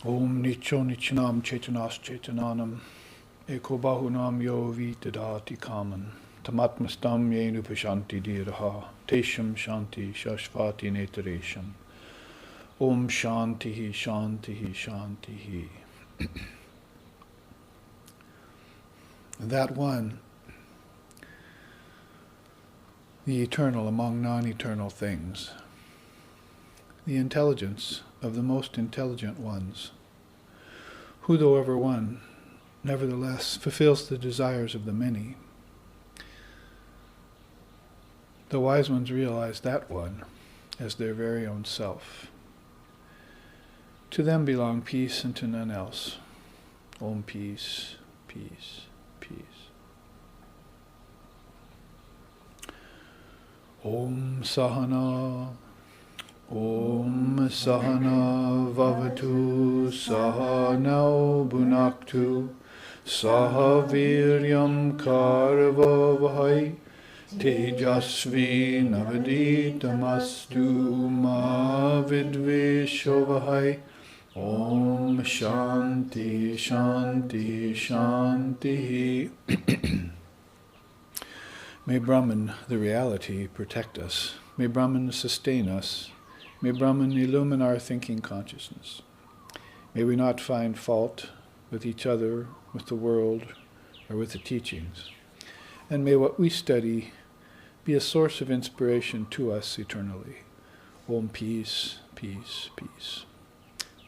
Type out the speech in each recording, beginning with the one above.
Om Nicho Nichanam Chetanas Chetananam Eko Bahunam Yo Vitadati Kaman Tamatmastam Yenu Pashanti Diraha Tesham Shanti Shashvati Netaresham Om Shantihi Shantihi Shantihi. That one, the eternal among non-eternal things, the intelligence of the most intelligent ones, who, though ever one, nevertheless fulfills the desires of the many. The wise ones realize that one as their very own self. To them belong peace and to none else. Om peace, peace, peace. Om Sahana, Om Sahana Vavatu, Sahanau Bhunaktu, Sahaviryam Karavavahai, Tejasvi Navaditamastu Ma Vidvishovahai. Om Shanti Shanti Shanti. May Brahman, the reality, protect us. May Brahman sustain us. May Brahman illumine our thinking consciousness. May we not find fault with each other, with the world, or with the teachings. And may what we study be a source of inspiration to us eternally. Om peace, peace, peace.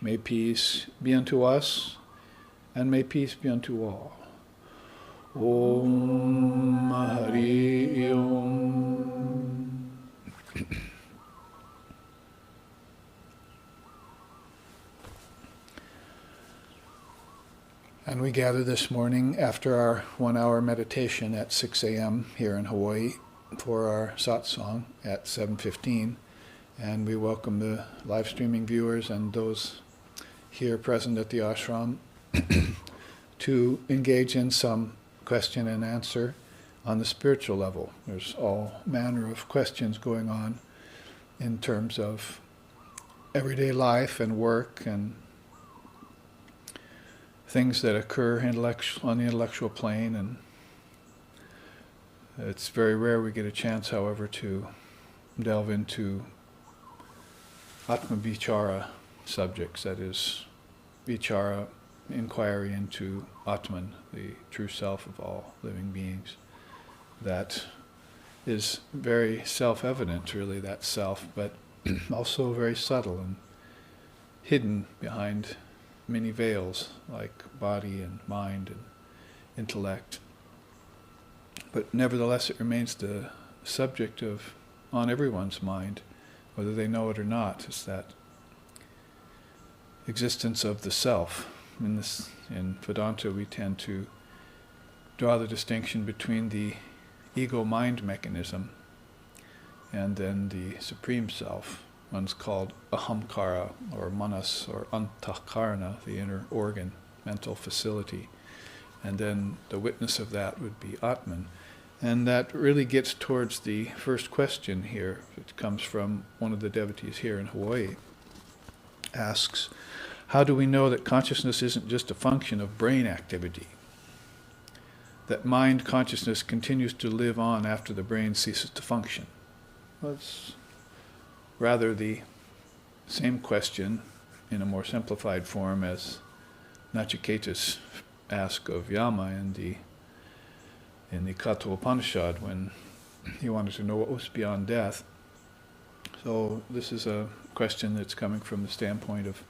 May peace be unto us, and may peace be unto all. Om Hari Om. And we gather this morning after our 1-hour meditation at 6 a.m. here in Hawaii for our satsang at 7:15. And we welcome the live streaming viewers and those here present at the ashram to engage in some question and answer on the spiritual level. There's all manner of questions going on in terms of everyday life and work and things that occur on the intellectual plane, and it's very rare we get a chance, however, to delve into Atma Vichara subjects, that is, Vichara, inquiry into Atman, the true self of all living beings. That is very self-evident, really, that self, but also very subtle and hidden behind many veils, like body and mind and intellect. But nevertheless, it remains the subject on everyone's mind, whether they know it or not. It's that existence of the self. In Vedanta, we tend to draw the distinction between the ego-mind mechanism and then the supreme self. One's called ahamkara, or manas, or antakarana, the inner organ, mental facility. And then the witness of that would be Atman. And that really gets towards the first question here. It comes from one of the devotees here in Hawaii. Asks, how do we know that consciousness isn't just a function of brain activity? That mind consciousness continues to live on after the brain ceases to function? Well, it's rather the same question in a more simplified form as Nachiketas asked of Yama in the Katha Upanishad when he wanted to know what was beyond death. So this is a question that's coming from the standpoint of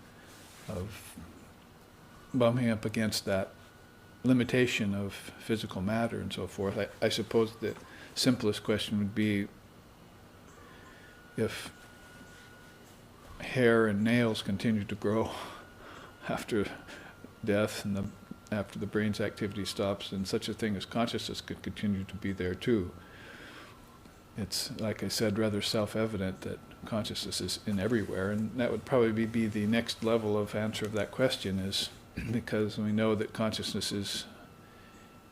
bumping up against that limitation of physical matter and so forth. I suppose the simplest question would be, if hair and nails continue to grow after death and after the brain's activity stops, then such a thing as consciousness could continue to be there too. It's, like I said, rather self-evident that consciousness is in everywhere, and that would probably be the next level of answer of that question, is because we know that consciousness is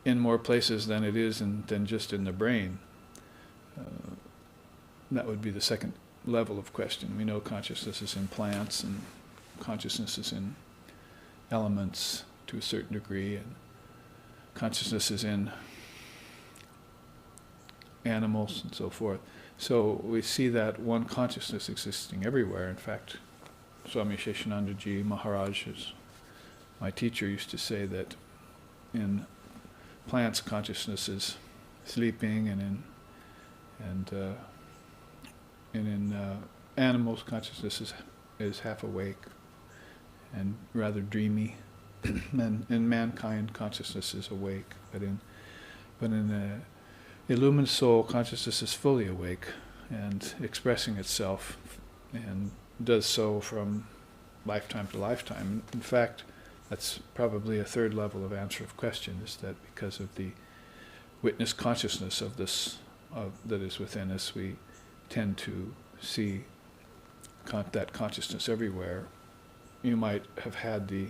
in more places than it is than just in the brain. That would be the second level of question. We know consciousness is in plants, and consciousness is in elements to a certain degree, and consciousness is in animals and so forth. So we see that one consciousness existing everywhere. In fact, Swami Sheshanandaji Maharaj, my teacher, used to say that in plants consciousness is sleeping, and in animals consciousness is half awake and rather dreamy, and in mankind consciousness is awake, but in the illumined soul consciousness is fully awake and expressing itself, and does so from lifetime to lifetime. In fact, that's probably a third level of answer of question, is that because of the witness consciousness of this that is within us, we tend to see that consciousness everywhere. You might have had the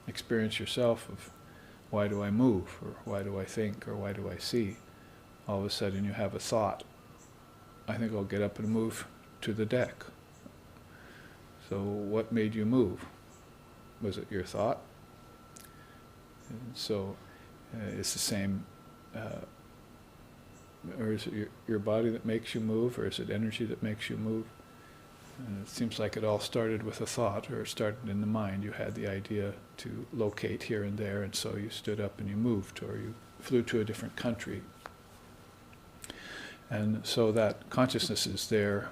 experience yourself of, why do I move, or why do I think, or why do I see? All of a sudden you have a thought, I think I'll get up and move to the deck. So what made you move? Was it your thought? And so it's the same, or is it your body that makes you move, or is it energy that makes you move? And it seems like it all started with a thought, or it started in the mind. You had the idea to locate here and there, and so you stood up and you moved, or you flew to a different country. And so that consciousness is there,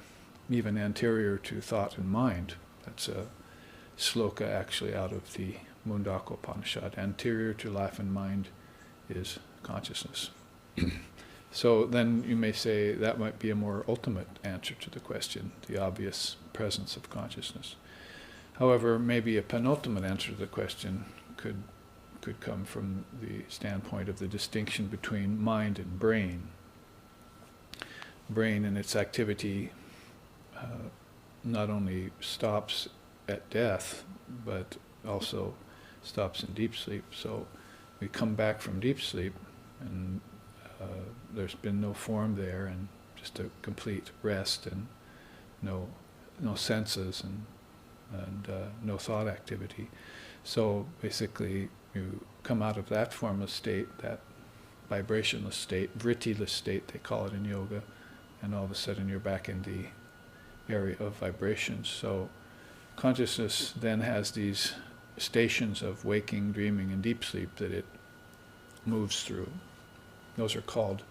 even anterior to thought and mind. That's a sloka actually out of the Mundaka Upanishad. Anterior to life and mind is consciousness. So then you may say that might be a more ultimate answer to the question, the obvious presence of consciousness. However, maybe a penultimate answer to the question could come from the standpoint of the distinction between mind and brain. Brain in its activity not only stops at death, but also stops in deep sleep. So we come back from deep sleep, and there's been no form there, and just a complete rest, and no senses, and no thought activity. So basically, you come out of that formless state, that vibrationless state, vrittiless state they call it in yoga, and all of a sudden you're back in the area of vibrations. So consciousness then has these stations of waking, dreaming, and deep sleep that it moves through. Those are called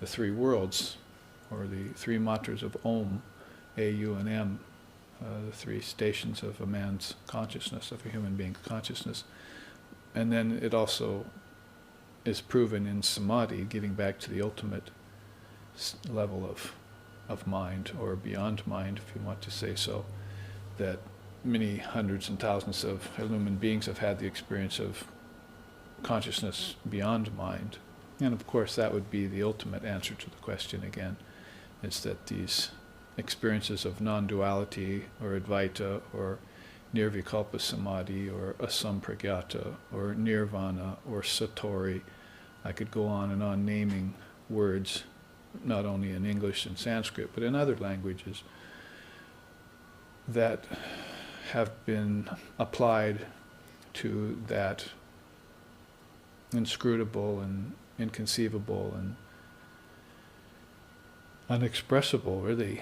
the three worlds, or the three matras of Om, A, U, and M, the three stations of a man's consciousness, of a human being's consciousness. And then it also is proven in samadhi, getting back to the ultimate level of mind, or beyond mind, if you want to say so, that many hundreds and thousands of illumined beings have had the experience of consciousness beyond mind. And of course that would be the ultimate answer to the question again, is that these experiences of non-duality, or Advaita, or nirvikalpa samadhi, or asampragyata, or nirvana, or satori, I could go on and on naming words, not only in English and Sanskrit, but in other languages, that have been applied to that inscrutable and inconceivable and unexpressible, really,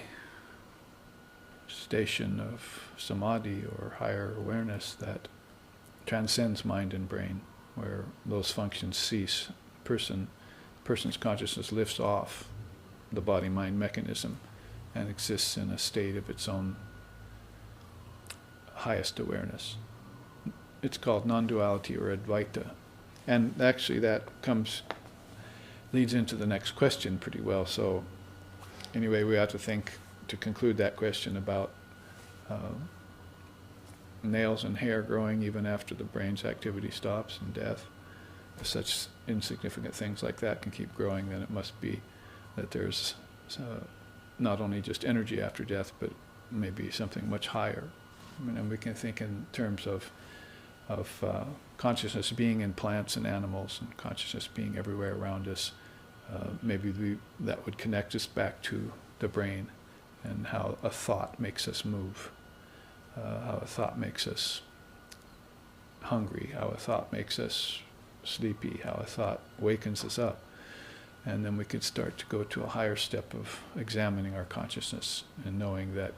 station of samadhi, or higher awareness that transcends mind and brain, where those functions cease. Person's consciousness lifts off the body-mind mechanism and exists in a state of its own highest awareness. It's called non-duality, or Advaita. And actually that leads into the next question pretty well. So anyway, we ought to think, to conclude that question, about nails and hair growing even after the brain's activity stops, and death. If such insignificant things like that can keep growing, then it must be that there's not only just energy after death, but maybe something much higher. And we can think in terms of consciousness being in plants and animals, and consciousness being everywhere around us. Maybe that would connect us back to the brain, and how a thought makes us move, how a thought makes us hungry, how a thought makes us sleepy, how a thought wakens us up. And then we could start to go to a higher step of examining our consciousness and knowing that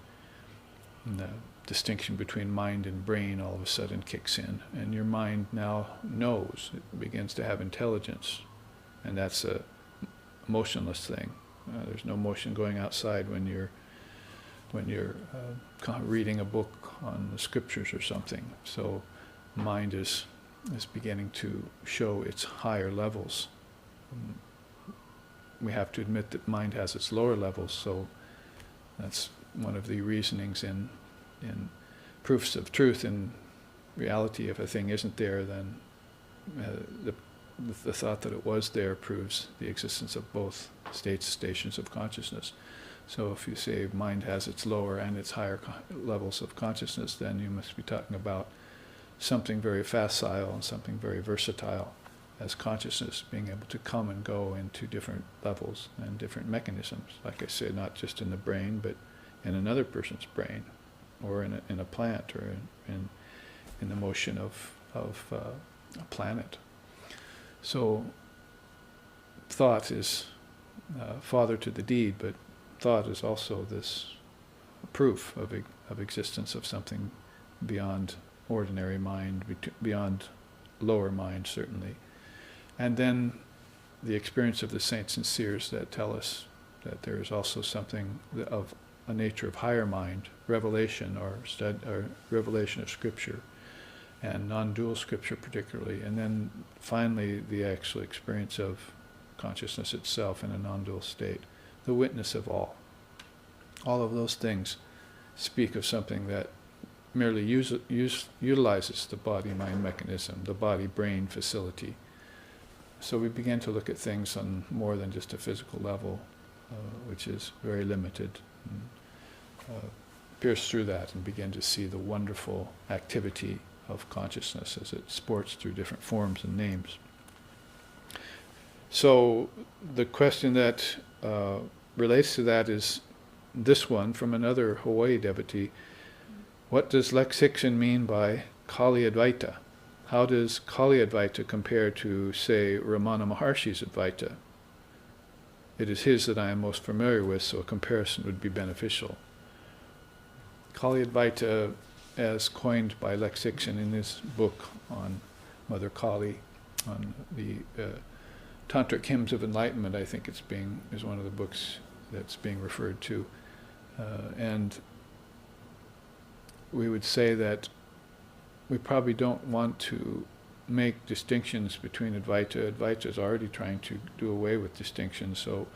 the distinction between mind and brain all of a sudden kicks in, and your mind now knows, it begins to have intelligence, and that's a motionless thing. There's no motion going outside when you're reading a book on the scriptures or something. So mind is beginning to show its higher levels. We have to admit that mind has its lower levels, so that's one of the reasonings in proofs of truth. In reality, if a thing isn't there, then the thought that it was there proves the existence of both stations of consciousness. So if you say mind has its lower and its higher levels of consciousness, then you must be talking about something very facile and something very versatile as consciousness, being able to come and go into different levels and different mechanisms. Like I said, not just in the brain, but in another person's brain, or in a plant, or in the motion of a planet. So thought is father to the deed, but thought is also this proof of existence of something beyond ordinary mind, beyond lower mind, certainly. And then the experience of the saints and seers that tell us that there is also something of a nature of higher mind, revelation or revelation of Scripture, and non-dual Scripture particularly. And then finally the actual experience of consciousness itself in a non-dual state, the witness of all. All of those things speak of something that merely utilizes the body-mind mechanism, the body-brain facility. So we begin to look at things on more than just a physical level, which is very limited, and pierce through that and begin to see the wonderful activity of consciousness as it sports through different forms and names. So the question that relates to that is this one from another Hawaii devotee. What does Lex Hixon mean by Kali Advaita? How does Kali Advaita compare to, say, Ramana Maharshi's Advaita? It is his that I am most familiar with, so a comparison would be beneficial. Kali Advaita, as coined by Lex Hixon in his book on Mother Kali, on the Tantric Hymns of Enlightenment, I think is one of the books that's being referred to. And we would say that we probably don't want to make distinctions between Advaita. Advaita is already trying to do away with distinctions, so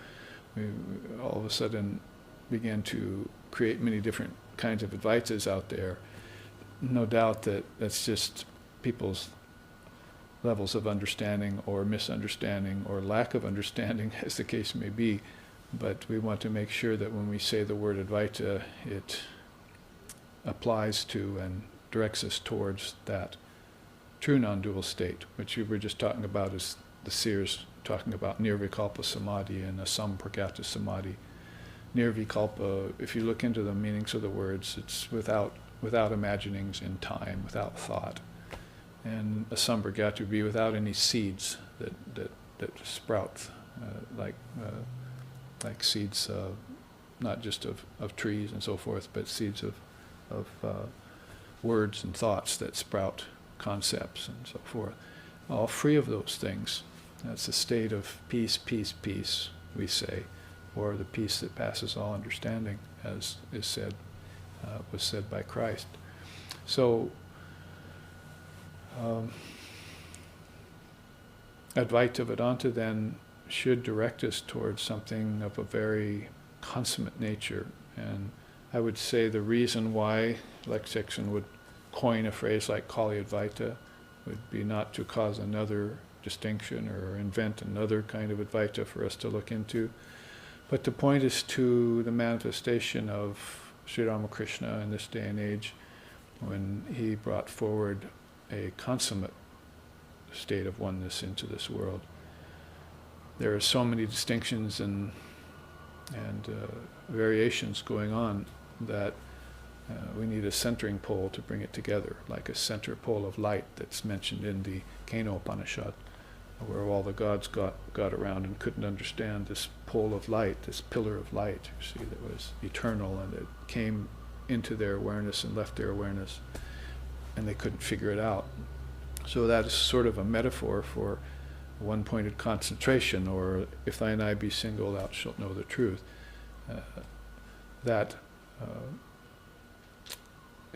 we all of a sudden began to create many different kinds of Advaitas out there. No doubt that that's just people's levels of understanding or misunderstanding or lack of understanding, as the case may be. But we want to make sure that when we say the word Advaita, it applies to and directs us towards that true non-dual state, which we were just talking about as the seers talking about nirvikalpa samadhi and asampragata samadhi. Nirvikalpa, if you look into the meanings of the words, it's without imaginings in time, without thought. And asampragata would be without any seeds that sprout, like seeds, not just of trees and so forth, but seeds of words and thoughts that sprout concepts and so forth. All free of those things. That's a state of peace, peace, peace, we say, or the peace that passes all understanding, as is said, was said by Christ. So, Advaita Vedanta then should direct us towards something of a very consummate nature. And I would say the reason why Lex Hixon would coin a phrase like Kali Advaita would be not to cause another distinction or invent another kind of Advaita for us to look into, but to point us to the manifestation of Sri Ramakrishna in this day and age, when he brought forward a consummate state of oneness into this world. There are so many distinctions and variations going on that We need a centering pole to bring it together, like a center pole of light that's mentioned in the Kena Upanishad, where all the gods got around and couldn't understand this pole of light, this pillar of light, you see, that was eternal, and it came into their awareness and left their awareness, and they couldn't figure it out. So that is sort of a metaphor for one-pointed concentration, or if thine eye be single, thou shalt know the truth.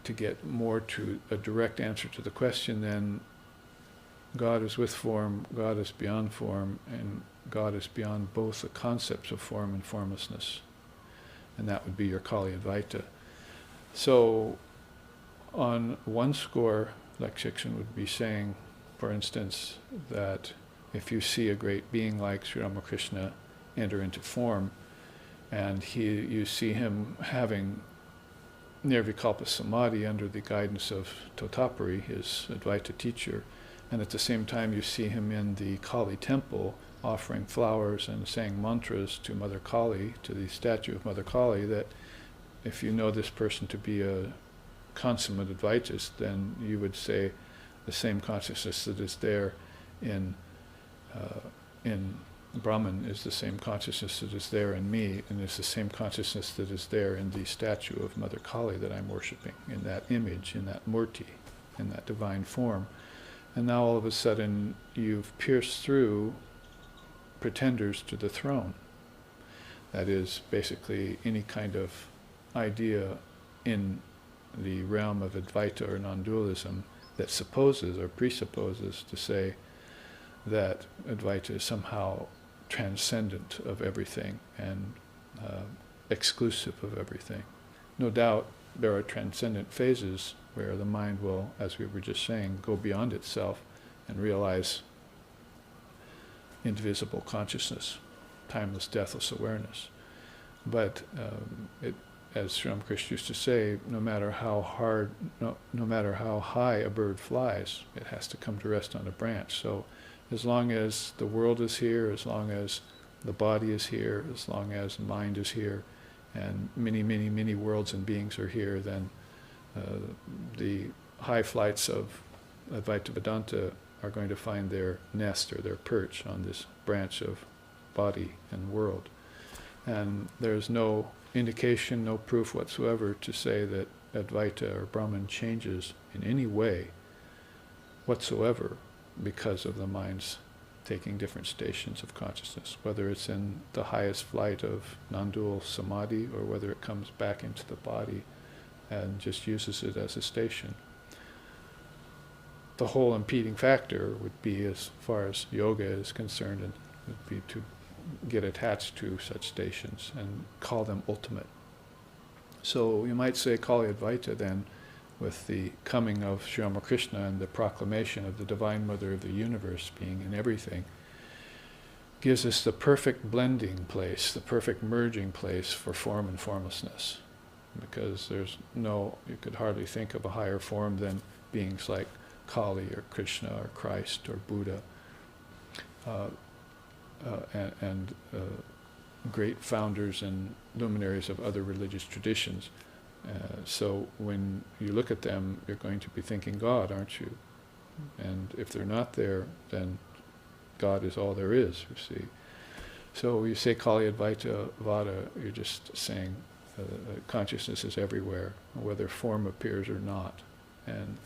To get more to a direct answer to the question, then God is with form, God is beyond form, and God is beyond both the concepts of form and formlessness. And that would be your Kali Advaita. So on one score, Lekshiksen would be saying, for instance, that if you see a great being like Sri Ramakrishna enter into form, and you see him having Nirvikalpa Samadhi under the guidance of Totapari, his Advaita teacher, and at the same time you see him in the Kali temple offering flowers and saying mantras to Mother Kali, to the statue of Mother Kali, that if you know this person to be a consummate Advaitist, then you would say the same consciousness that is there in Brahman is the same consciousness that is there in me, and is the same consciousness that is there in the statue of Mother Kali that I'm worshipping, in that image, in that murti, in that divine form. And now all of a sudden you've pierced through pretenders to the throne. That is basically any kind of idea in the realm of Advaita or non-dualism that supposes or presupposes to say that Advaita is somehow transcendent of everything and exclusive of everything. No doubt there are transcendent phases where the mind will, as we were just saying, go beyond itself and realize indivisible consciousness, timeless, deathless awareness. But as Sri Ramakrishna used to say, no matter how high a bird flies, it has to come to rest on a branch. So as long as the world is here, as long as the body is here, as long as mind is here, and many, many, many worlds and beings are here, then the high flights of Advaita Vedanta are going to find their nest or their perch on this branch of body and world. And there's no indication, no proof whatsoever to say that Advaita or Brahman changes in any way whatsoever because of the mind's taking different stations of consciousness, whether it's in the highest flight of non-dual samadhi or whether it comes back into the body and just uses it as a station. The whole impeding factor would be, as far as yoga is concerned, and would be to get attached to such stations and call them ultimate. So you might say Kali Advaita then, with the coming of Sri Ramakrishna and the proclamation of the Divine Mother of the Universe being in everything, gives us the perfect blending place, the perfect merging place for form and formlessness. Because you could hardly think of a higher form than beings like Kali or Krishna or Christ or Buddha, and great founders and luminaries of other religious traditions. So when you look at them, you're going to be thinking God, aren't you? And if they're not there, then God is all there is, you see. So when you say Kali Advaita Vada, you're just saying consciousness is everywhere, whether form appears or not. And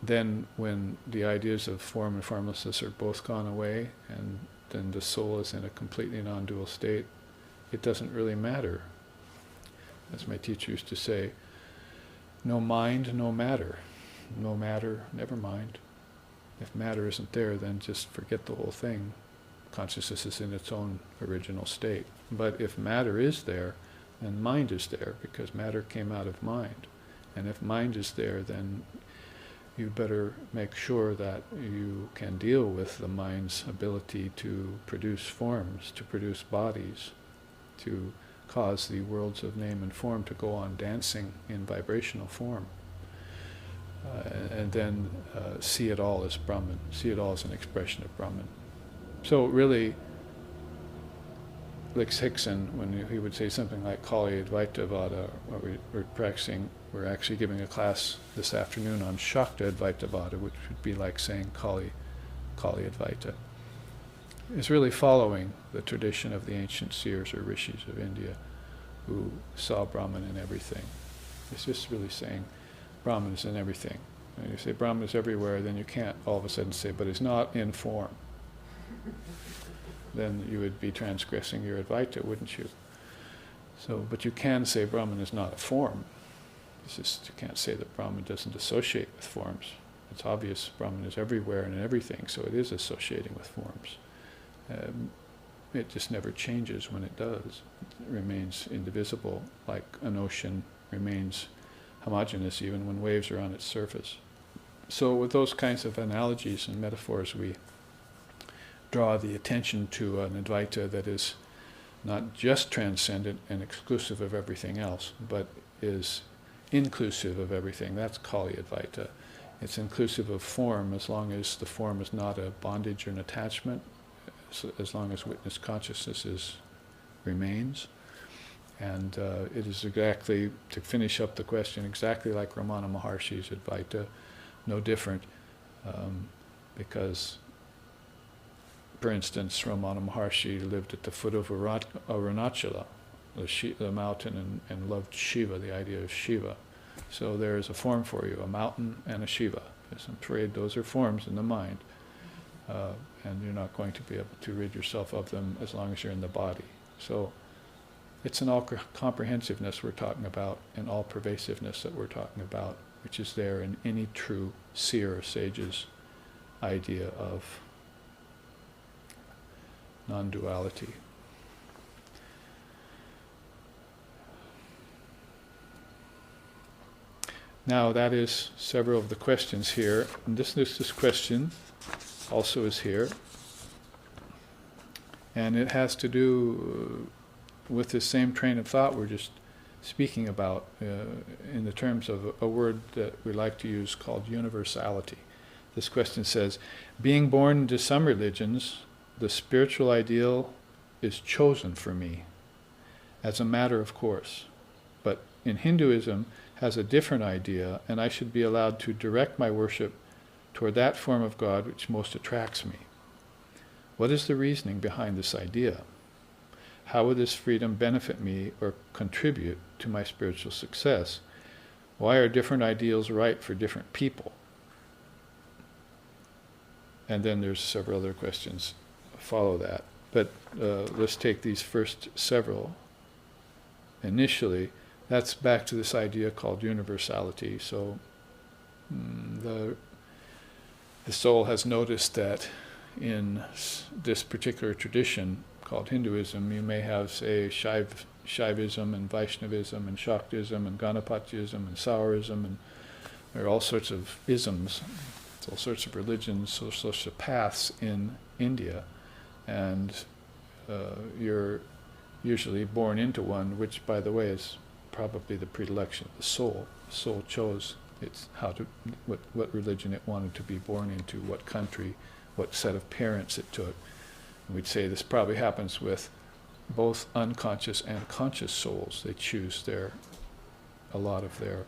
then when the ideas of form and formlessness are both gone away, and then the soul is in a completely non-dual state, it doesn't really matter. As my teacher used to say, no mind, no matter. No matter, never mind. If matter isn't there, then just forget the whole thing. Consciousness is in its own original state. But if matter is there, then mind is there, because matter came out of mind. And if mind is there, then you better make sure that you can deal with the mind's ability to produce forms, to produce bodies, to cause the worlds of name and form to go on dancing in vibrational form. And then see it all as Brahman, see it all as an expression of Brahman. So really, Lix Hickson, when he would say something like Kali Advaita Vada, or we're practicing We're actually giving a class this afternoon on Shakta Advaita Vada, which would be like saying Kali Advaita. It's really following the tradition of the ancient seers or rishis of India who saw Brahman in everything. It's just really saying Brahman is in everything. And you say Brahman is everywhere, then you can't all of a sudden say, but it's not in form. Then you would be transgressing your Advaita, wouldn't you? So, but you can say Brahman is not a form. It's just, you can't say that Brahman doesn't associate with forms. It's obvious Brahman is everywhere and in everything, so it is associating with forms. It just never changes when it does. It remains indivisible, like an ocean remains homogeneous even when waves are on its surface. So with those kinds of analogies and metaphors, we draw the attention to an Advaita that is not just transcendent and exclusive of everything else, but is inclusive of everything. That's Kali Advaita. It's inclusive of form as long as the form is not a bondage or an attachment, as long as witness consciousness remains. And it is exactly, to finish up the question, exactly like Ramana Maharshi's Advaita, no different, because, for instance, Ramana Maharshi lived at the foot of Arunachala, the mountain, and loved Shiva, the idea of Shiva. So there is a form for you, a mountain and a Shiva. Because I'm afraid those are forms in the mind, and you're not going to be able to rid yourself of them as long as you're in the body. So it's an all-comprehensiveness we're talking about, and all-pervasiveness that we're talking about, which is there in any true seer or sage's idea of non-duality. Now that is several of the questions here. And this question also is here. And it has to do with the same train of thought we're just speaking about in the terms of a word that we like to use called universality. This question says, being born into some religions, the spiritual ideal is chosen for me as a matter of course. But in Hinduism has a different idea, and I should be allowed to direct my worship toward that form of God which most attracts me. What is the reasoning behind this idea? How would this freedom benefit me or contribute to my spiritual success? Why are different ideals right for different people? And then there's several other questions follow that. But let's take these first several. Initially, that's back to this idea called universality. So the soul has noticed that in this particular tradition called Hinduism, you may have, say, Shaivism and Vaishnavism and Shaktism and Ganapatism and Saurism, and there are all sorts of isms, all sorts of religions, all sorts of paths in India, and you're usually born into one, which, by the way, is probably the predilection of the soul. The soul chose what religion it wanted to be born into, what country, what set of parents it took. And we'd say this probably happens with both unconscious and conscious souls. They choose a lot of their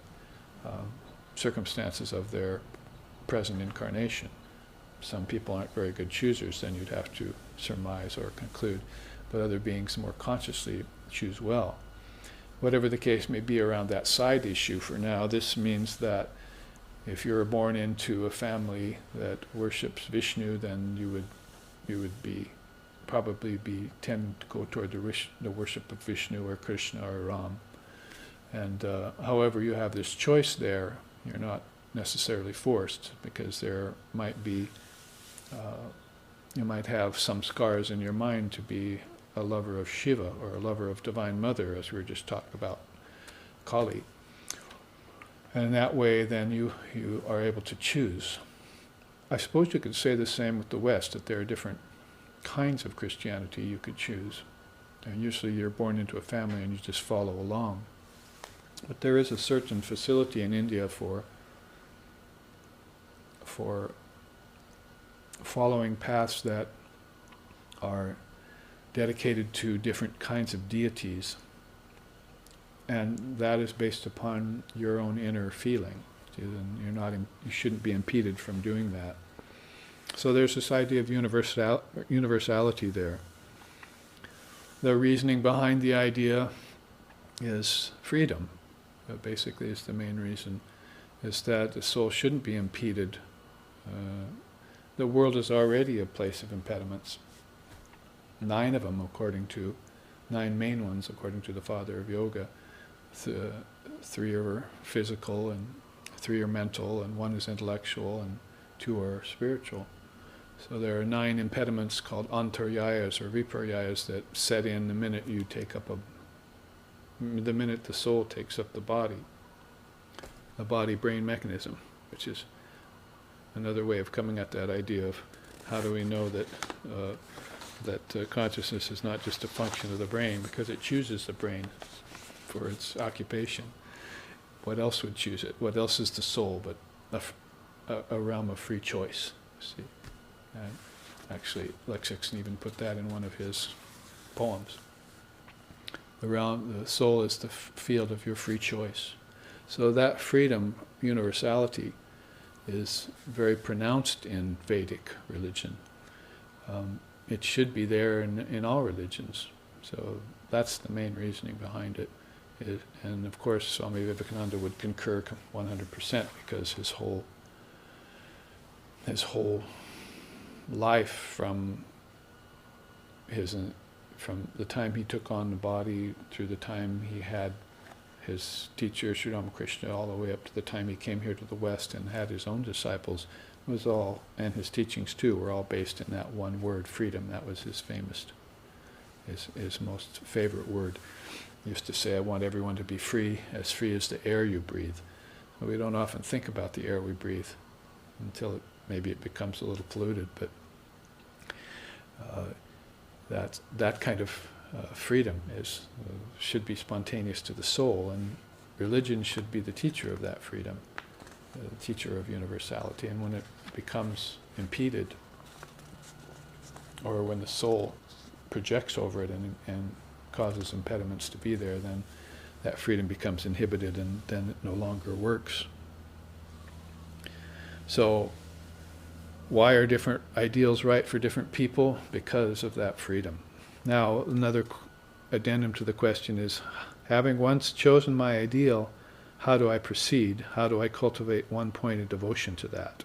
circumstances of their present incarnation. Some people aren't very good choosers, then you'd have to surmise or conclude, but other beings more consciously choose well. Whatever the case may be around that side issue for now, this means that if you're born into a family that worships Vishnu, then you would probably tend to go toward the worship of Vishnu or Krishna or Ram. And however, you have this choice there. You're not necessarily forced, because there might be, you might have some scars in your mind to be a lover of Shiva or a lover of Divine Mother, as we were just talking about Kali. And in that way, then you are able to choose. I suppose you could say the same with the West, that there are different kinds of Christianity you could choose. And usually you're born into a family and you just follow along. But there is a certain facility in India for following paths that are dedicated to different kinds of deities. and that is based upon your own inner feeling. And you shouldn't be impeded from doing that. So there's this idea of universality there. The reasoning behind the idea is freedom. Basically, is the main reason, is that the soul shouldn't be impeded. The world is already a place of impediments. 9 of them, 9 main ones, according to the father of yoga. 3 are physical, and 3 are mental, and 1 is intellectual, and 2 are spiritual. So there are 9 impediments called antaryayas or viparyayas that set in the minute the minute the soul takes up the body-brain mechanism, which is another way of coming at that idea of how do we know that consciousness is not just a function of the brain, because it chooses the brain for its occupation. What else would choose it? What else is the soul but a realm of free choice? See, and actually, Lexington even put that in one of his poems. The soul is the field of your free choice. So that freedom, universality, is very pronounced in Vedic religion. It should be there in all religions. So that's the main reasoning behind it. And of course, Swami Vivekananda would concur 100%, because his whole life from the time he took on the body through the time he had his teacher Sri Ramakrishna, all the way up to the time he came here to the West and had his own disciples, was all, and his teachings too, were all based in that one word, freedom. That was his most favorite word. He used to say, I want everyone to be free as the air you breathe. But we don't often think about the air we breathe until maybe it becomes a little polluted, but that kind of freedom should be spontaneous to the soul, and religion should be the teacher of that freedom, the teacher of universality. And when it becomes impeded, or when the soul projects over it and causes impediments to be there, then that freedom becomes inhibited, and then it no longer works. So why are different ideals right for different people? Because of that freedom. Now, another addendum to the question is, having once chosen my ideal, how do I proceed? How do I cultivate one point of devotion to that?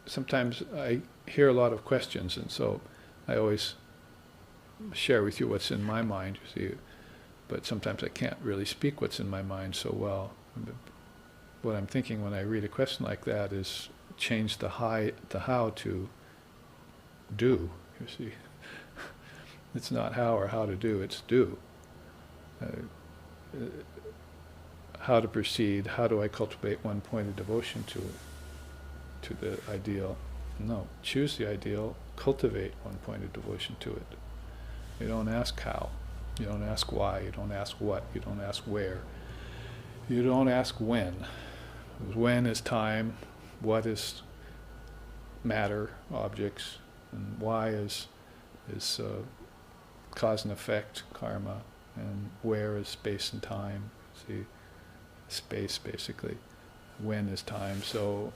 Sometimes I hear a lot of questions, and so I always share with you what's in my mind, you see, but sometimes I can't really speak what's in my mind so well. What I'm thinking when I read a question like that is change the how to do, you see. It's not how or how to do, it's do. How to proceed, how do I cultivate one point of devotion to the ideal? No, choose the ideal, cultivate one point of devotion to it. You don't ask how, you don't ask why, you don't ask what, you don't ask where, you don't ask when. When is time, what is matter, objects, and why is cause and effect, karma, and where is space and time. See, space basically, when is time. So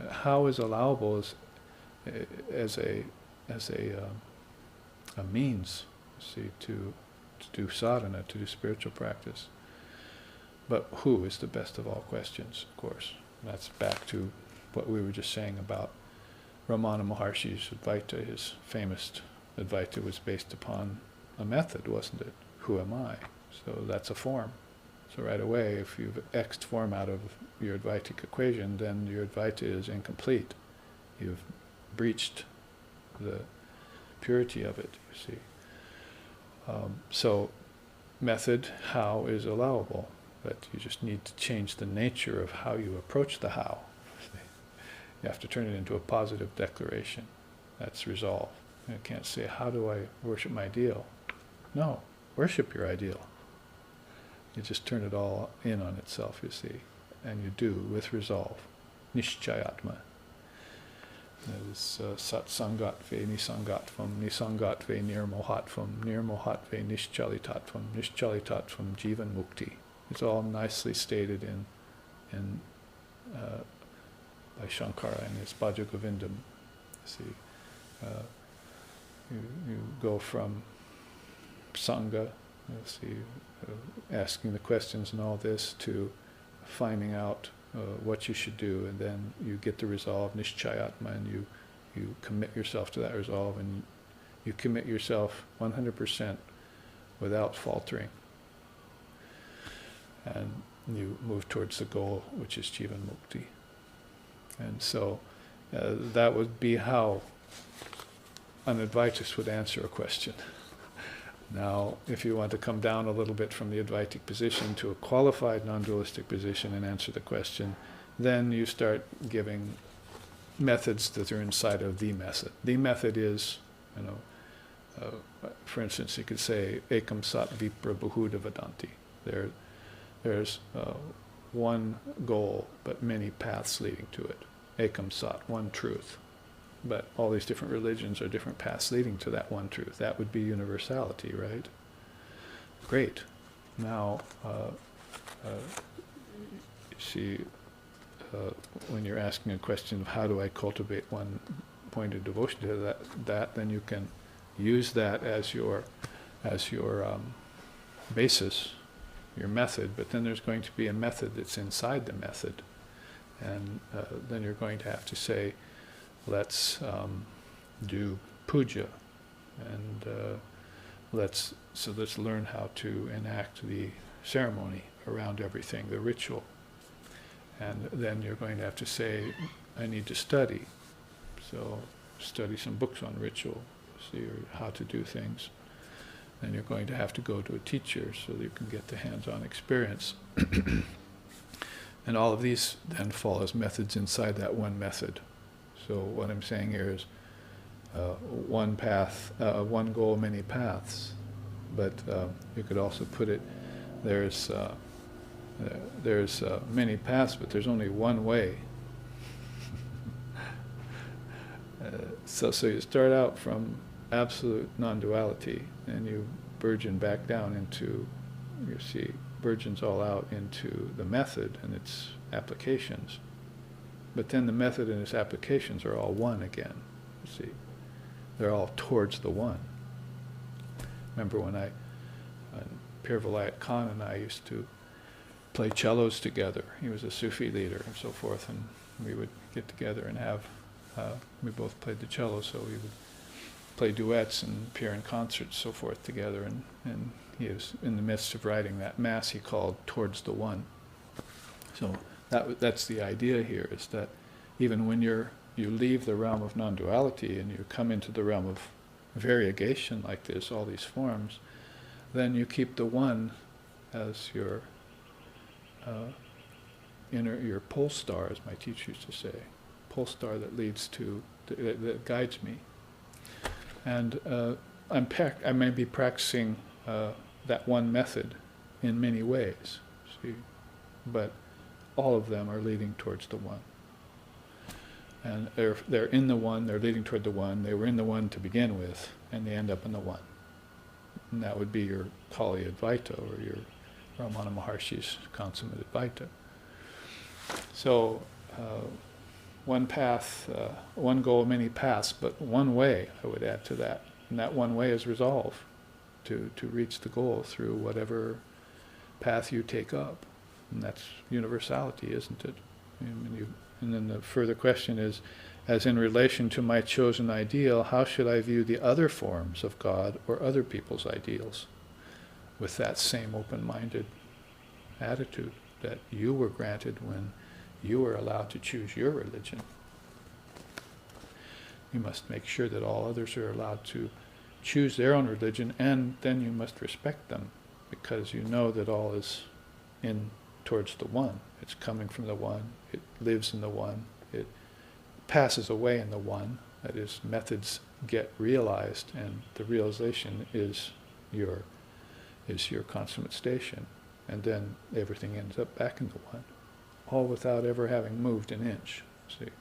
how is allowable as a means, see, to do sadhana, to do spiritual practice. But who is the best of all questions, of course. That's back to what we were just saying about Ramana Maharshi's Advaita. His famous Advaita was based upon a method, wasn't it? Who am I? So that's a form. So right away, if you've X'd form out of your Advaitic equation, then your Advaita is incomplete. You've breached the purity of it, you see. So method, how, is allowable. But you just need to change the nature of how you approach the how. You have to turn it into a positive declaration. That's resolve. You can't say, how do I worship my ideal? No, worship your ideal. You just turn it all in on itself, you see. And you do with resolve. Nishchayatma. is Satsangatve Nisangatvam, Nisangatve Nirmohatvam, Nirmohatve Nishchalitatvam, Nishchalitatvam Jivan Mukti. It's all nicely stated in by Shankara in his Bhajagovindam. See, you go from Sangha, asking the questions and all this, to finding out what you should do, and then you get the resolve, Nishchayatma, and you commit yourself to that resolve, and you commit yourself 100% without faltering. And you move towards the goal, which is Jivan Mukti. And so that would be how an Advaitist would answer a question. Now, if you want to come down a little bit from the Advaitic position to a qualified non-dualistic position and answer the question, then you start giving methods that are inside of the method. The method is, for instance, you could say, Ekam Sat Vipra Bahuda Vedanti. There's one goal, but many paths leading to it. Ekam Sat, one truth. But all these different religions are different paths leading to that one truth. That would be universality, right? Great. Now, when you're asking a question of how do I cultivate one point of devotion to that, then you can use that as your basis, your method. But then there's going to be a method that's inside the method, and then you're going to have to say, let's do puja, and let's learn how to enact the ceremony around everything, the ritual. And then you're going to have to say, I need to study. So study some books on ritual, see how to do things. Then you're going to have to go to a teacher so that you can get the hands-on experience. And all of these then fall as methods inside that one method. So what I'm saying here is one path, one goal, many paths. But you could also put it, there's many paths, but there's only one way. So you start out from absolute non-duality, and you burgeon back down into, burgeons all out into the method and its applications. But then the method and its applications are all one again, They're all towards the one. Remember when Pir Vilayat Khan and I used to play cellos together. He was a Sufi leader and so forth, and we would get together and we both played the cello, so we would play duets and appear in concerts, so forth, together, and he was in the midst of writing that mass he called Towards the One. So that's the idea here, is that even when you leave the realm of non-duality and you come into the realm of variegation like this, all these forms, then you keep the one as your your pole star, as my teacher used to say, pole star that leads to, that guides me. And I may be practicing that one method in many ways, but all of them are leading towards the one. And they're in the one, they're leading toward the one, they were in the one to begin with, and they end up in the one. And that would be your Kali Advaita, or your Ramana Maharshi's consummate Advaita. So, one path, one goal, many paths, but one way, I would add to that. And that one way is resolve to reach the goal through whatever path you take up. And that's universality, isn't it? And then the further question is, as in relation to my chosen ideal, how should I view the other forms of God or other people's ideals? With that same open-minded attitude that you were granted when you were allowed to choose your religion. You must make sure that all others are allowed to choose their own religion, and then you must respect them, because you know that all is in towards the one. It's coming from the one. It lives in the one. It passes away in the one. That is, methods get realized, and the realization is your consummate station. And then everything ends up back in the one, all without ever having moved an inch. See,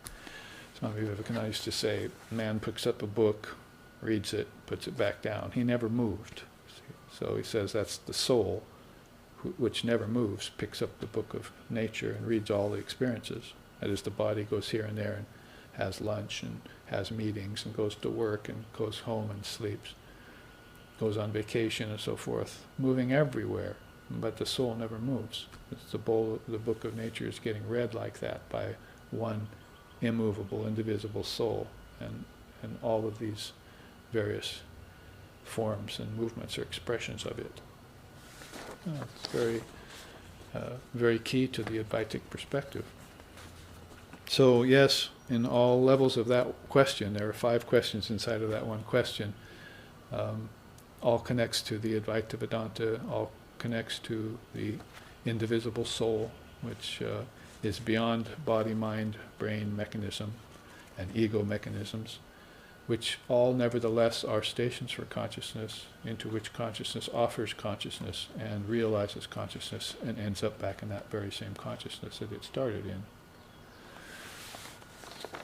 so Swami Vivekananda used to say, man picks up a book, reads it, puts it back down. He never moved. So he says that's the soul, which never moves, picks up the book of nature and reads all the experiences. That is, the body goes here and there and has lunch and has meetings and goes to work and goes home and sleeps, goes on vacation and so forth, moving everywhere, but the soul never moves. It's the book of nature is getting read like that by one immovable, indivisible soul, and all of these various forms and movements are expressions of it. It's very key to the Advaitic perspective. So yes, in all levels of that question, there are 5 questions inside of that one question. All connects to the Advaita Vedanta, all connects to the indivisible soul, which is beyond body, mind, brain mechanism and ego mechanisms, which all nevertheless are stations for consciousness, into which consciousness offers consciousness and realizes consciousness and ends up back in that very same consciousness that it started in.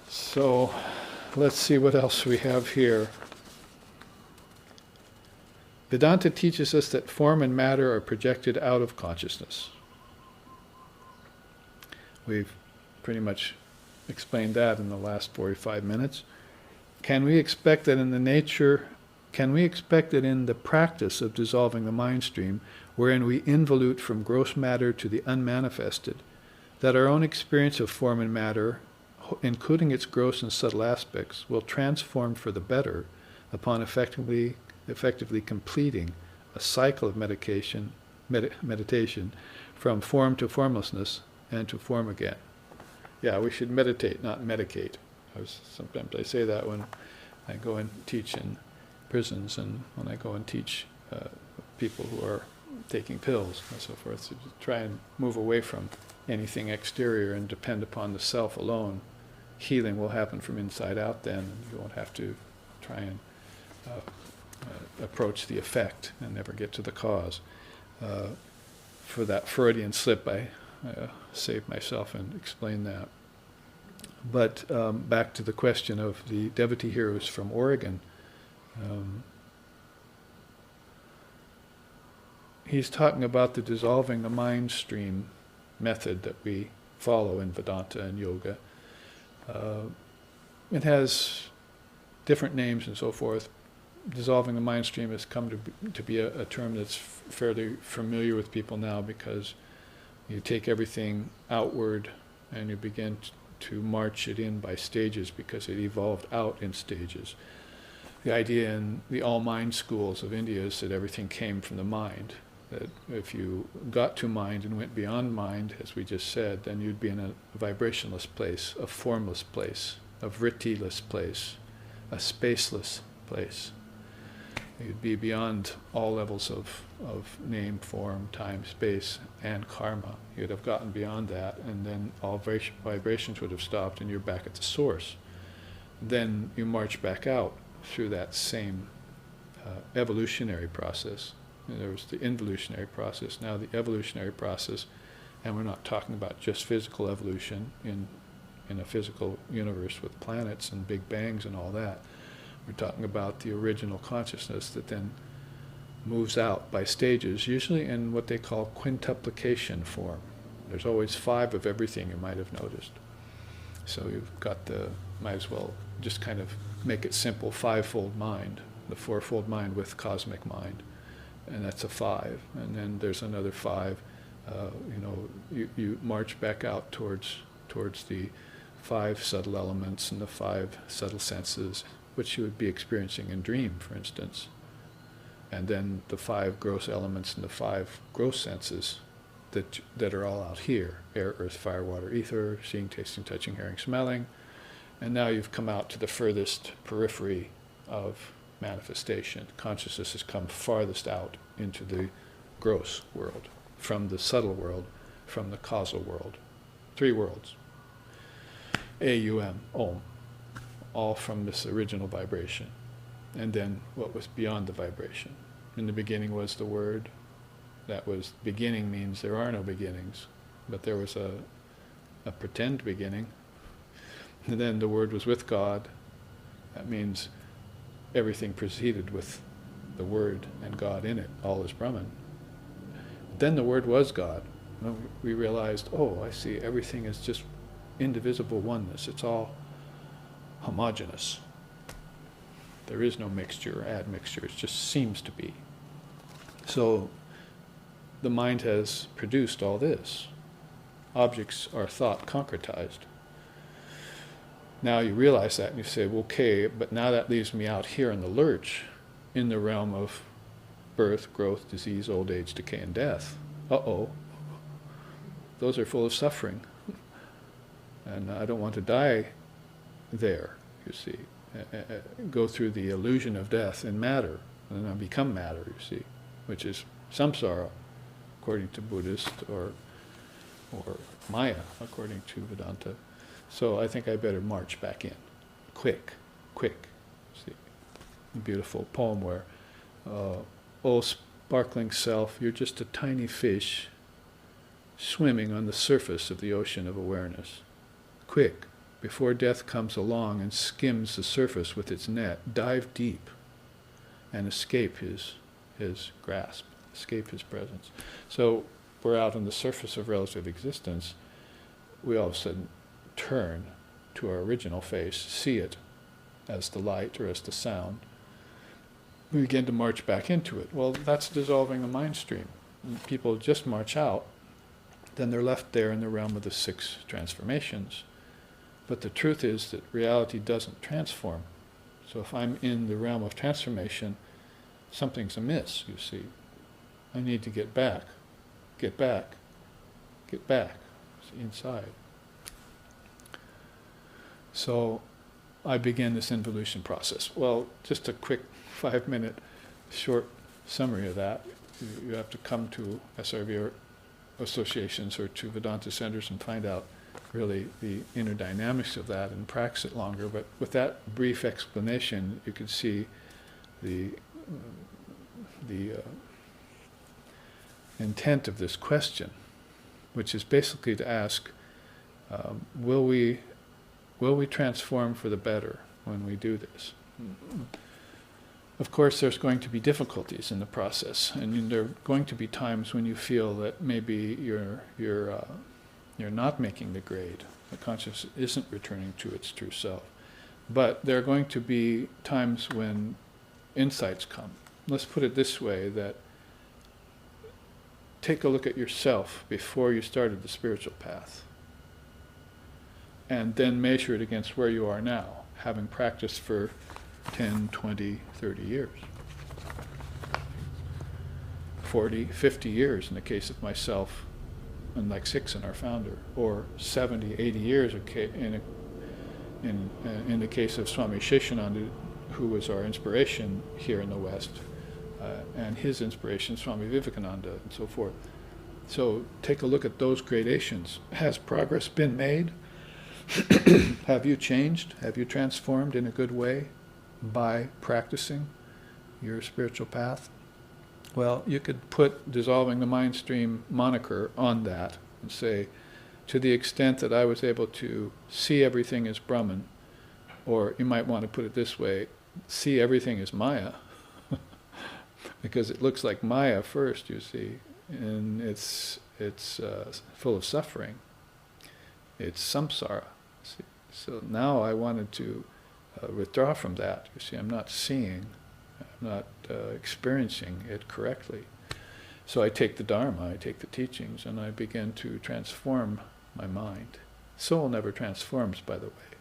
So let's see what else we have here. Vedanta teaches us that form and matter are projected out of consciousness. We've pretty much explained that in the last 45 minutes. Can we expect that in the practice of dissolving the mind stream, wherein we involute from gross matter to the unmanifested, that our own experience of form and matter, including its gross and subtle aspects, will transform for the better upon effectively completing a cycle of meditation from form to formlessness and to form again? Yeah, we should meditate, not medicate. Sometimes I say that when I go and teach in prisons and when I go and teach people who are taking pills and so forth, to try and move away from anything exterior and depend upon the self alone. Healing will happen from inside out then, and you won't have to try and approach the effect and never get to the cause. For that Freudian slip, I saved myself and explained that. But back to the question of the devotee heroes from Oregon. He's talking about the dissolving the mind stream method that we follow in Vedanta and yoga. It has different names and so forth. Dissolving the mind stream has come to be a term that's fairly familiar with people now, because you take everything outward and you begin to march it in by stages, because it evolved out in stages. The idea in the all-mind schools of India is that everything came from the mind, that if you got to mind and went beyond mind, as we just said, then you'd be in a vibrationless place, a formless place, a vritti-less place, a spaceless place. You'd be beyond all levels of name, form, time, space, and karma. You'd have gotten beyond that, and then all vibrations would have stopped, and you're back at the source. Then you march back out through that same evolutionary process. And there was the involutionary process, now the evolutionary process, and we're not talking about just physical evolution in a physical universe with planets and big bangs and all that. We're talking about the original consciousness that then moves out by stages, usually in what they call quintuplication form. There's always 5 of everything, you might have noticed. So you've got might as well just kind of make it simple, 5-fold mind, the 4-fold mind with cosmic mind, and that's a 5. And then there's another 5. You march back out towards the 5 subtle elements and the 5 subtle senses, which you would be experiencing in dream, for instance. And then the 5 gross elements and the 5 gross senses that are all out here: air, earth, fire, water, ether, seeing, tasting, touching, hearing, smelling. And now you've come out to the furthest periphery of manifestation. Consciousness has come farthest out into the gross world, from the subtle world, from the causal world. 3 worlds. A-U-M, Om. All from this original vibration. And then what was beyond the vibration. In the beginning was the Word. That was, beginning means there are no beginnings, but there was a pretend beginning. And then the Word was with God. That means everything proceeded with the Word and God in it. All is Brahman. Then the Word was God. And we realized, oh, I see, everything is just indivisible oneness. It's all homogeneous. There is no mixture or admixture. It just seems to be. So the mind has produced all this. Objects are thought concretized. Now you realize that and you say, well, okay, but now that leaves me out here in the lurch, in the realm of birth, growth, disease, old age, decay, and death. Uh-oh. Those are full of suffering. And I don't want to die there, you see. Go through the illusion of death in matter, and then I become matter, you see, which is samsara, according to Buddhist, or Maya, according to Vedanta. So I think I better march back in. Quick. See, a beautiful poem where, oh sparkling self, you're just a tiny fish swimming on the surface of the ocean of awareness. Quick, before death comes along and skims the surface with its net, dive deep and escape his grasp, escape his presence. So we're out on the surface of relative existence. We all of a sudden turn to our original face, see it as the light or as the sound. We begin to march back into it. Well, that's dissolving the mind stream. When people just march out, then they're left there in the realm of the 6 transformations. But the truth is that reality doesn't transform. So if I'm in the realm of transformation, something's amiss, you see. I need to get back inside. So I began this involution process. Well, just a quick 5-minute short summary of that. You have to come to SRV associations or to Vedanta centers and find out really the inner dynamics of that and practice it longer. But with that brief explanation, you could see the intent of this question, which is basically to ask, will we transform for the better when we do this? Of course, there's going to be difficulties in the process, and there are going to be times when you feel that maybe you're not making the grade. The consciousness isn't returning to its true self. But there are going to be times when insights come. Let's put it this way, that take a look at yourself before you started the spiritual path, and then measure it against where you are now, having practiced for 10, 20, 30 years. 40, 50 years in the case of myself, and like 6 in our founder, or 70, 80 years in the case of Swami Sheshananda, who was our inspiration here in the West, and his inspiration, Swami Vivekananda, and so forth. So take a look at those gradations. Has progress been made? Have you changed? Have you transformed in a good way by practicing your spiritual path? Well, you could put dissolving the mind stream moniker on that and say, to the extent that I was able to see everything as Brahman, or you might want to put it this way, see everything as Maya, because it looks like Maya first, you see, and it's full of suffering. It's samsara. See? So now I wanted to withdraw from that. You see, I'm not seeing, I'm not experiencing it correctly. So I take the Dharma, I take the teachings, and I begin to transform my mind. Soul never transforms, by the way.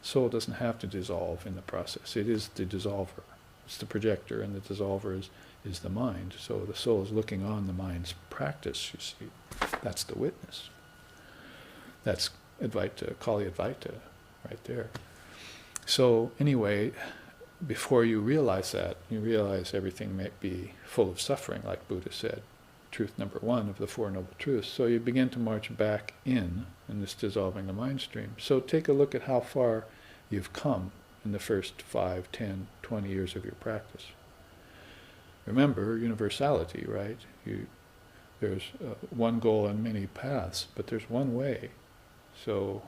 Soul doesn't have to dissolve in the process. It is the dissolver. It's the projector, and the dissolver is the mind. So the soul is looking on the mind's practice, you see. That's the witness. That's Advaita, Kali Advaita, right there. So anyway, before you realize that, you realize everything may be full of suffering, like Buddha said. Truth number 1 of the Four Noble Truths. So you begin to march back in this dissolving the mind stream. So take a look at how far you've come in the first 5, 10, 20 years of your practice. Remember, universality, right? There's one goal and many paths, but there's one way. So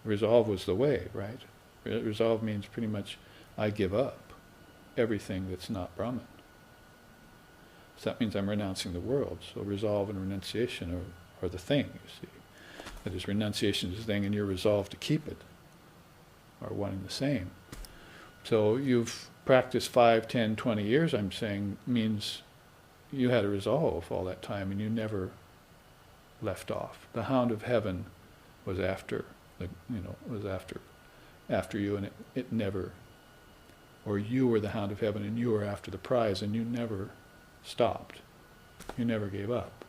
resolve was the way, right? Resolve means pretty much I give up everything that's not Brahman. So that means I'm renouncing the world. So resolve and renunciation are the thing, you see. That is, renunciation is the thing and your resolve to keep it are one and the same. So you've practiced 5, 10, 20 years, I'm saying, means you had a resolve all that time and you never left off. The hound of heaven was after you, and it never, or you were the hound of heaven and you were after the prize and you never stopped. You never gave up.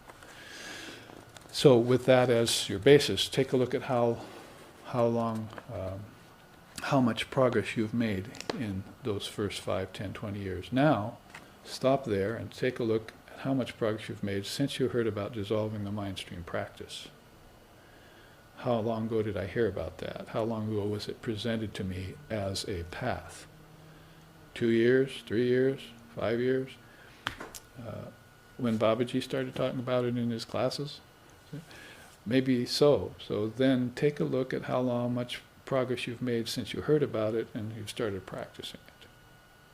So with that as your basis, take a look at how much progress you've made in those first 5, 10, 20 years. Now, stop there and take a look at how much progress you've made since you heard about dissolving the mind stream practice. How long ago did I hear about that? How long ago was it presented to me as a path? 2 years, 3 years, 5 years? When Babaji started talking about it in his classes? Maybe so. So then take a look at how much progress you've made since you heard about it and you've started practicing it.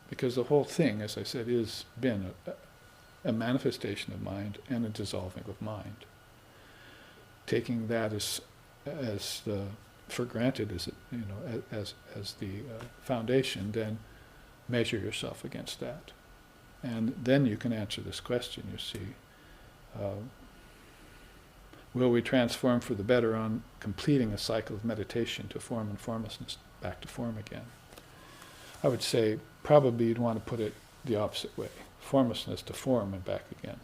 Because the whole thing, as I said, has been a manifestation of mind and a dissolving of mind. Taking that as for granted as the foundation, then measure yourself against that. And then you can answer this question, you see. Will we transform for the better on completing a cycle of meditation to form and formlessness, back to form again? I would say probably you'd want to put it the opposite way. Formlessness to form and back again.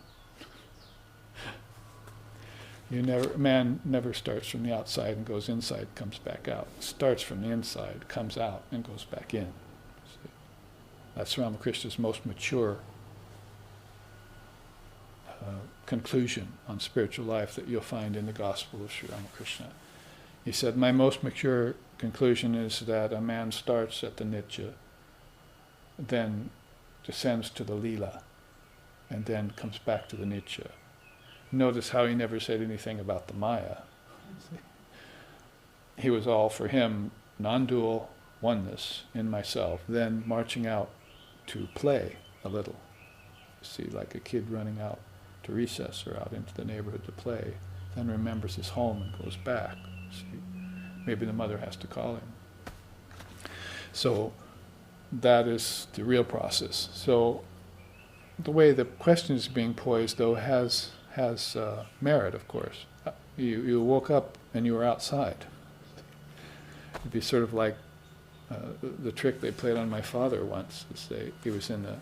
Man never starts from the outside and goes inside, comes back out. Starts from the inside, comes out, and goes back in. See? That's Ramakrishna's most mature conclusion on spiritual life that you'll find in the Gospel of Sri Ramakrishna. He said, my most mature conclusion is that a man starts at the Nitya, then descends to the Leela, and then comes back to the Nitya. Notice how he never said anything about the Maya. He was all, for him, non-dual oneness in myself, then marching out to play a little. See, like a kid running out to recess or out into the neighborhood to play, then remembers his home and goes back. See, maybe the mother has to call him. So that is the real process. So the way the question is being posed, though, has merit, of course. You woke up and you were outside. It'd be sort of like the trick they played on my father once. He was in the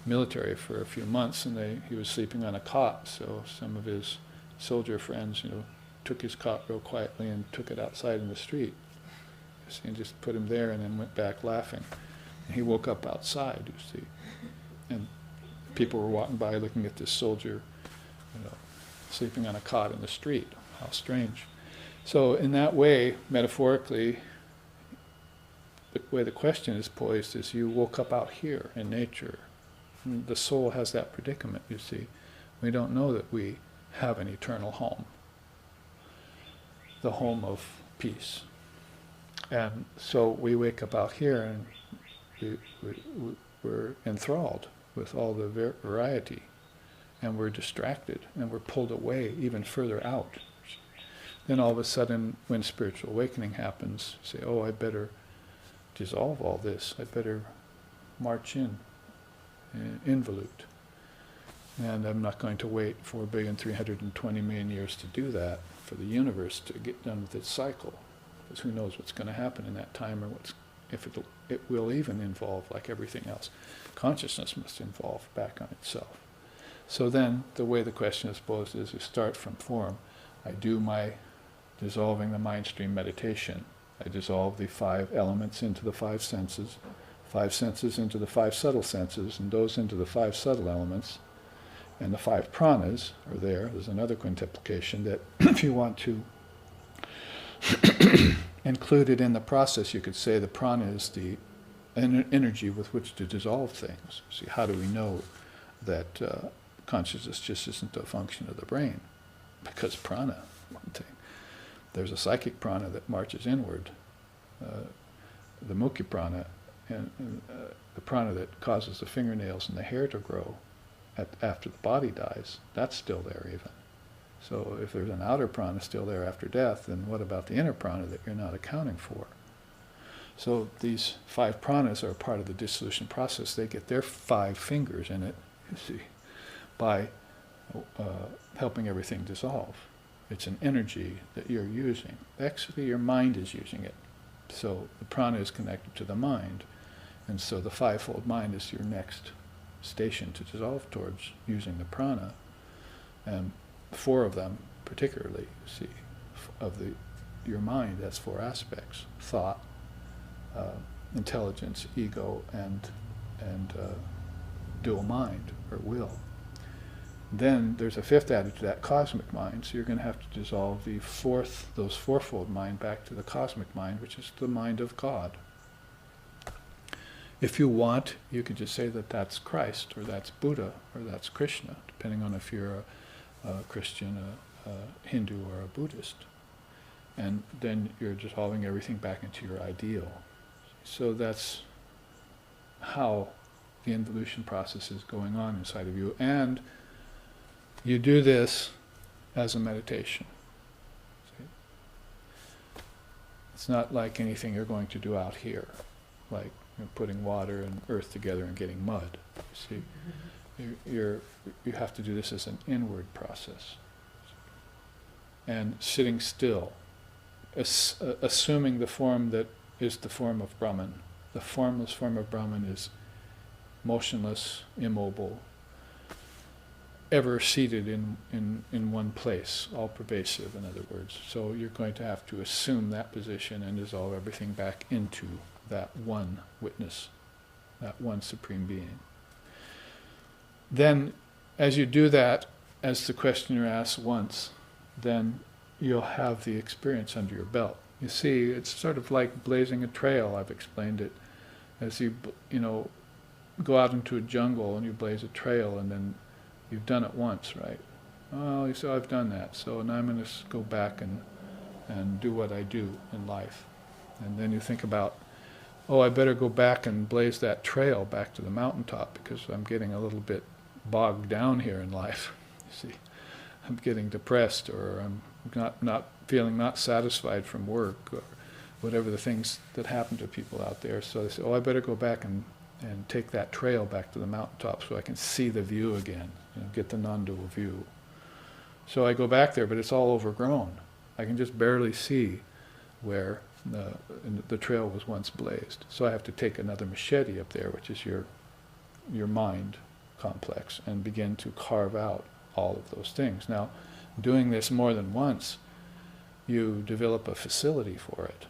military for a few months and he was sleeping on a cot, so some of his soldier friends took his cot real quietly and took it outside in the street and just put him there and then went back laughing. And he woke up outside, you see, and people were walking by looking at this soldier sleeping on a cot in the street. How strange. So in that way, metaphorically, the way the question is posed is you woke up out here in nature. The soul has that predicament, you see. We don't know that we have an eternal home, the home of peace. And so we wake up out here and we're enthralled with all the variety, and we're distracted, and we're pulled away even further out. Then all of a sudden, when spiritual awakening happens, say, oh, I better dissolve all this. I better march involute. And I'm not going to wait 4,320,000,000 years to do that for the universe to get done with its cycle. Because who knows what's going to happen in that time, or if it will even involve, like everything else. Consciousness must evolve back on itself. So then, the way the question is posed is, you start from form. I do my dissolving the mind stream meditation. I dissolve the 5 elements into the 5 senses, 5 senses into the 5 subtle senses, and those into the 5 subtle elements. And the 5 pranas are there. There's another quintuplication that if you want to include it in the process, you could say the prana is the energy with which to dissolve things. See, how do we know that consciousness just isn't a function of the brain? Because prana, one thing. There's a psychic prana that marches inward, the mukha prana, and the prana that causes the fingernails and the hair to grow after the body dies, that's still there even. So if there's an outer prana still there after death, then what about the inner prana that you're not accounting for? So these 5 pranas are part of the dissolution process. They get their 5 fingers in it, you see, by helping everything dissolve. It's an energy that you're using. Actually, your mind is using it. So the prana is connected to the mind. And so the 5-fold mind is your next station to dissolve towards, using the prana. And 4 of them, particularly, you see, of your mind, that's 4 aspects: thought, intelligence, ego, and dual mind, or will. Then there's a 5th added to that, cosmic mind. So you're going to have to dissolve those 4-fold mind back to the cosmic mind, which is the mind of God. If you want, you could just say that that's Christ, or that's Buddha, or that's Krishna, depending on if you're a Christian, a Hindu, or a Buddhist. And then you're dissolving everything back into your ideal. So that's how the involution process is going on inside of you. And you do this as a meditation. See? It's not like anything you're going to do out here, like putting water and earth together and getting mud. You see, you have to do this as an inward process. And sitting still, assuming the form that is the form of Brahman. The formless form of Brahman is motionless, immobile, ever seated in one place, all pervasive, in other words. So you're going to have to assume that position and dissolve everything back into that one witness, that one supreme being. Then, as you do that, as the questioner asks once, then you'll have the experience under your belt. You see, it's sort of like blazing a trail. I've explained it. As you go out into a jungle and you blaze a trail, and then you've done it once, right? Oh, you say, I've done that, so now I'm going to go back and do what I do in life. And then you think about, I better go back and blaze that trail back to the mountaintop, because I'm getting a little bit bogged down here in life. You see, I'm getting depressed, or I'm not feeling not satisfied from work, or whatever the things that happen to people out there. So they say, I better go back and take that trail back to the mountaintop so I can see the view again, get the non-dual view. So I go back there, but it's all overgrown. I can just barely see where the trail was once blazed. So I have to take another machete up there, which is your mind complex, and begin to carve out all of those things. Now, doing this more than once, you develop a facility for it.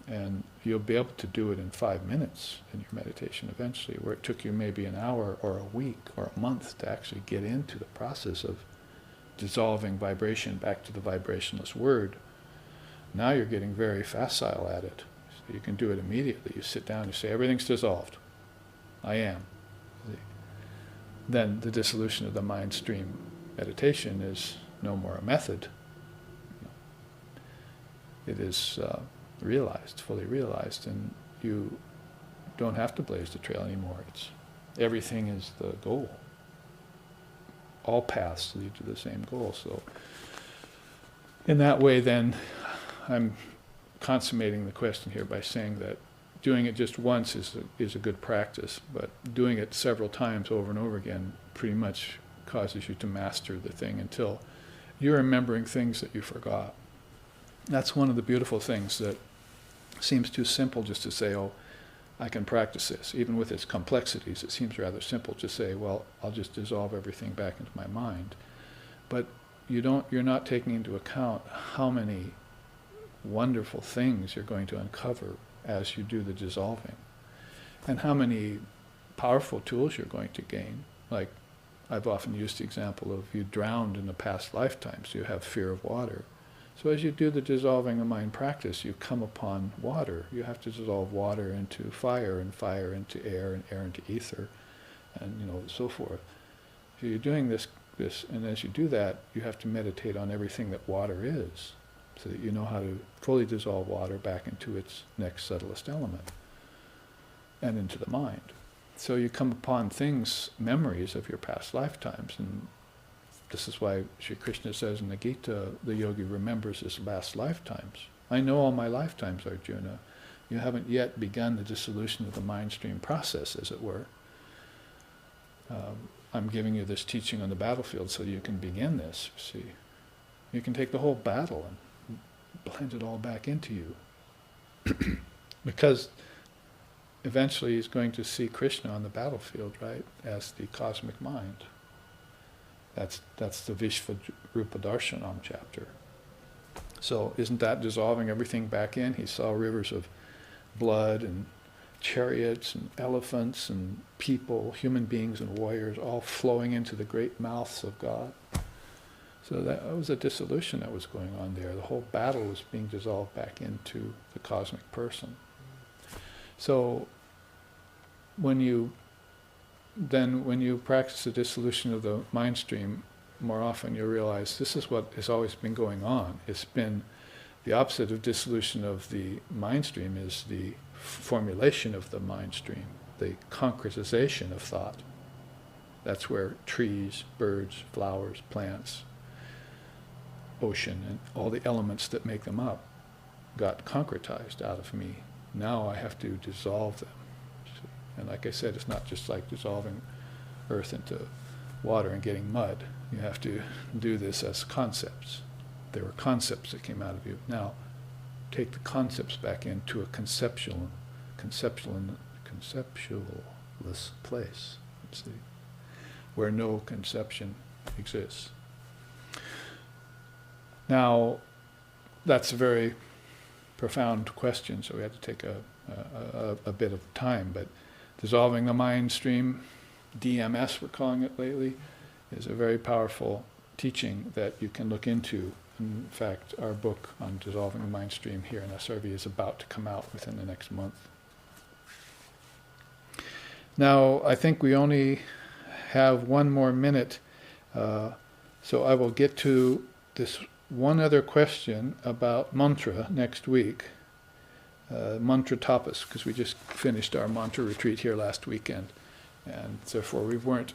And you'll be able to do it in 5 minutes in your meditation eventually, where it took you maybe an hour or a week or a month to actually get into the process of dissolving vibration back to the vibrationless word. Now you're getting very facile at it. So you can do it immediately. You sit down, you say, everything's dissolved. I am. Then the dissolution of the mind stream meditation is no more a method. It is realized, fully realized, and you don't have to blaze the trail anymore. Everything is the goal. All paths lead to the same goal. So in that way, then, I'm consummating the question here by saying that doing it just once is a good practice, but doing it several times over and over again pretty much causes you to master the thing until you're remembering things that you forgot. That's one of the beautiful things that seems too simple just to say, I can practice this. Even with its complexities, it seems rather simple to say, I'll just dissolve everything back into my mind. But you're not taking into account how many wonderful things you're going to uncover as you do the dissolving, and how many powerful tools you're going to gain. Like, I've often used the example of you drowned in a past lifetime, so you have fear of water. So as you do the dissolving of mind practice, you come upon water. You have to dissolve water into fire, and fire into air, and air into ether, and so forth. So you're doing this, and as you do that, you have to meditate on everything that water is. so that you know how to fully dissolve water back into its next subtlest element and into the mind. So you come upon things, memories of your past lifetimes, and this is why Sri Krishna says in the Gita, the yogi remembers his last lifetimes. I know all my lifetimes, Arjuna. You haven't yet begun the dissolution of the mind stream process, as it were. I'm giving you this teaching on the battlefield so you can begin this, see. You can take the whole battle and blend it all back into you. Because eventually he's going to see Krishna on the battlefield, right, as the cosmic mind. That's the Vishvarupa Darshanam chapter. So isn't that dissolving everything back in? He saw rivers of blood and chariots and elephants and people, human beings and warriors, all flowing into the great mouths of God. So that was a dissolution that was going on there. The whole battle was being dissolved back into the cosmic person. So when you practice the dissolution of the mind stream, more often you realize this is what has always been going on. It's been the opposite of dissolution of the mind stream is the formulation of the mind stream, the concretization of thought. That's where trees, birds, flowers, plants, ocean, and all the elements that make them up got concretized out of me. Now I have to dissolve them. And like I said, it's not just like dissolving earth into water and getting mud. You have to do this as concepts. There were concepts that came out of you. Now, take the concepts back into a conceptualless place, see, where no conception exists. Now, that's a very profound question, so we had to take a bit of time, but dissolving the mind stream, DMS we're calling it lately, is a very powerful teaching that you can look into. In fact, our book on dissolving the mind stream here in SRV is about to come out within the next month. Now, I think we only have one more minute, so I will get to this one other question about mantra next week. Mantra tapas, because we just finished our mantra retreat here last weekend, and therefore we weren't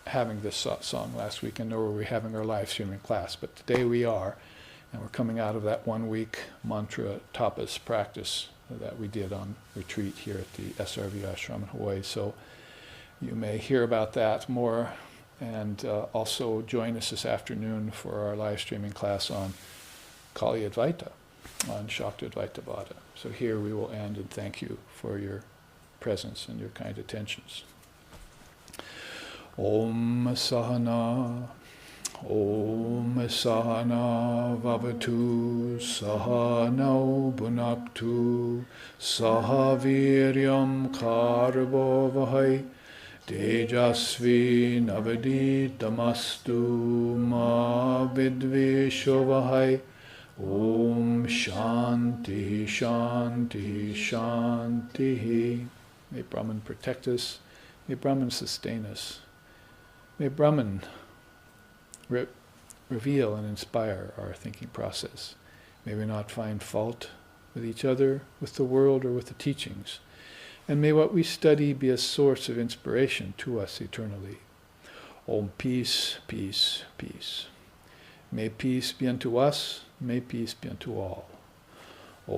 having this song last weekend, nor were we having our live streaming class, but today we are, and we're coming out of that 1 week mantra tapas practice that we did on retreat here at the SRV ashram in Hawaii. So you may hear about that more, and also join us this afternoon for our live streaming class on Kali Advaita, on Shakta Advaita Vada. So here we will end, and thank you for your presence and your kind attentions. Om Sahana Vavatu Sahano Bhunaktu Sahaviryam Karbo Vahai Tejasvi Navaditamastu Ma Vidvisho Vahai. Om Shanti Shanti Shanti. May Brahman protect us. May Brahman sustain us. May Brahman reveal and inspire our thinking process. May we not find fault with each other, with the world, or with the teachings. And may what we study be a source of inspiration to us eternally. Om peace, peace, peace. May peace be unto us, may peace be unto all. Om